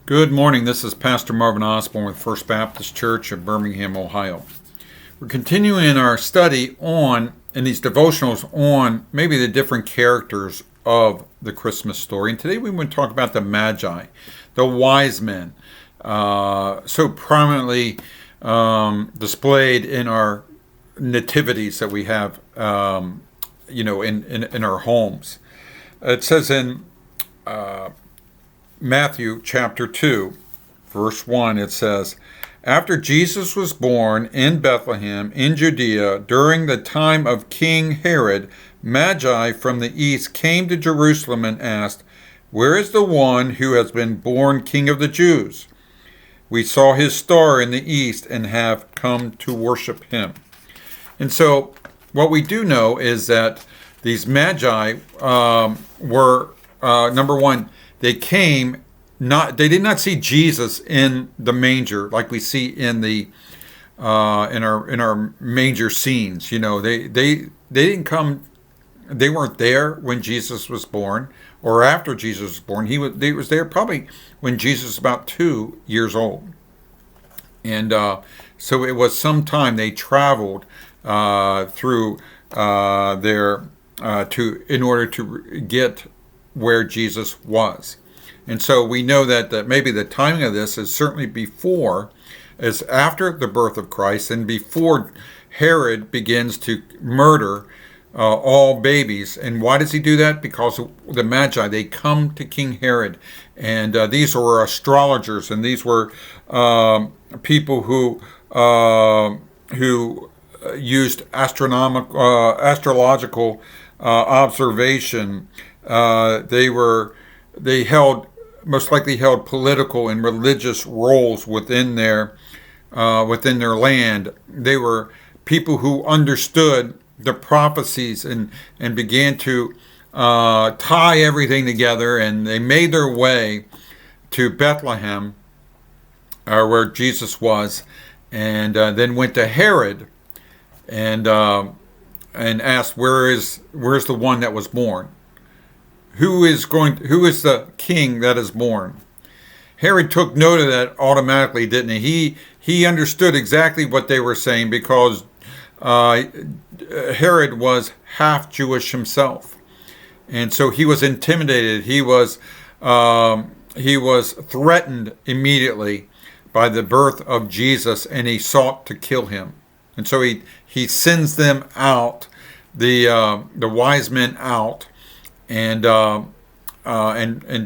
Good morning. This is Pastor Marvin Osborne with First Baptist Church of Birmingham, Ohio. We're continuing our study in these devotionals on maybe the different characters of the Christmas story. And today we want to talk about the Magi, the wise men, so prominently displayed in our nativities that we have, in our homes. It says in Matthew chapter 2, verse 1, it says, "After Jesus was born in Bethlehem in Judea during the time of King Herod, Magi from the east came to Jerusalem and asked, 'Where is the one who has been born King of the Jews? We saw his star in the east and have come to worship him.'" And so what we do know is that these Magi were, number one, they did not see Jesus in the manger like we see in the in our manger scenes. They didn't come. They weren't there when Jesus was born or after Jesus was born. They was there probably when Jesus was about 2 years old, and so it was some time they traveled through in order to get where Jesus was. And so we know that maybe the timing of this is certainly is after the birth of Christ and before Herod begins to murder all babies. And why does he do that? Because the Magi, they come to King Herod, and these were astrologers, and these were people who used astrological observation. They most likely held political and religious roles within their land. They were people who understood the prophecies and began to tie everything together, and they made their way to Bethlehem, where Jesus was, and then went to Herod and asked, where's the one that was born? Who is the king that is born? Herod took note of that automatically, didn't he? He understood exactly what they were saying because Herod was half Jewish himself, and so he was intimidated. He was threatened immediately by the birth of Jesus, and he sought to kill him. And so he sends them out, the wise men out, and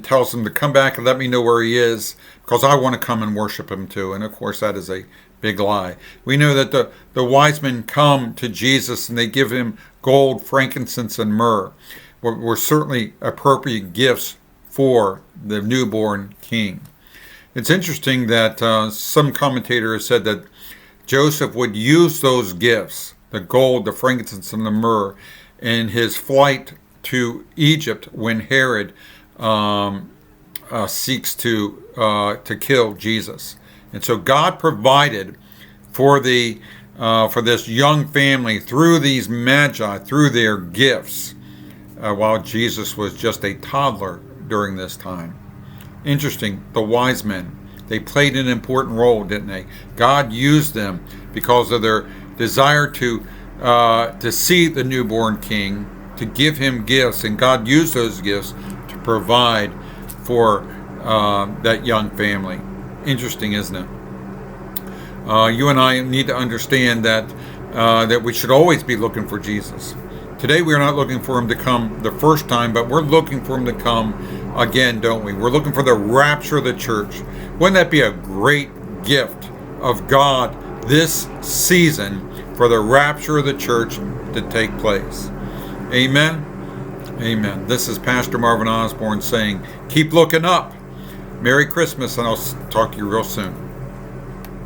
tells them to come back and let me know where he is, because I want to come and worship him too. And of course that is a big lie. We know that the wise men come to Jesus and they give him gold, frankincense, and myrrh. Were certainly appropriate gifts for the newborn king. It's interesting that some commentator has said that Joseph would use those gifts, the gold, the frankincense, and the myrrh, in his flight to Egypt when Herod seeks to kill Jesus. And so God provided for this young family through these Magi, through their gifts, while Jesus was just a toddler during this time. Interesting, the wise men, they played an important role, didn't they? God used them because of their desire to see the newborn king, to give him gifts, and God used those gifts to provide for that young family. Interesting, isn't it? You and I need to understand that we should always be looking for Jesus. Today we're not looking for him to come the first time, but we're looking for him to come again, don't we? We're looking for the rapture of the church. Wouldn't that be a great gift of God this season for the rapture of the church to take place? Amen. Amen. This is Pastor Marvin Osborne saying, keep looking up. Merry Christmas, and I'll talk to you real soon.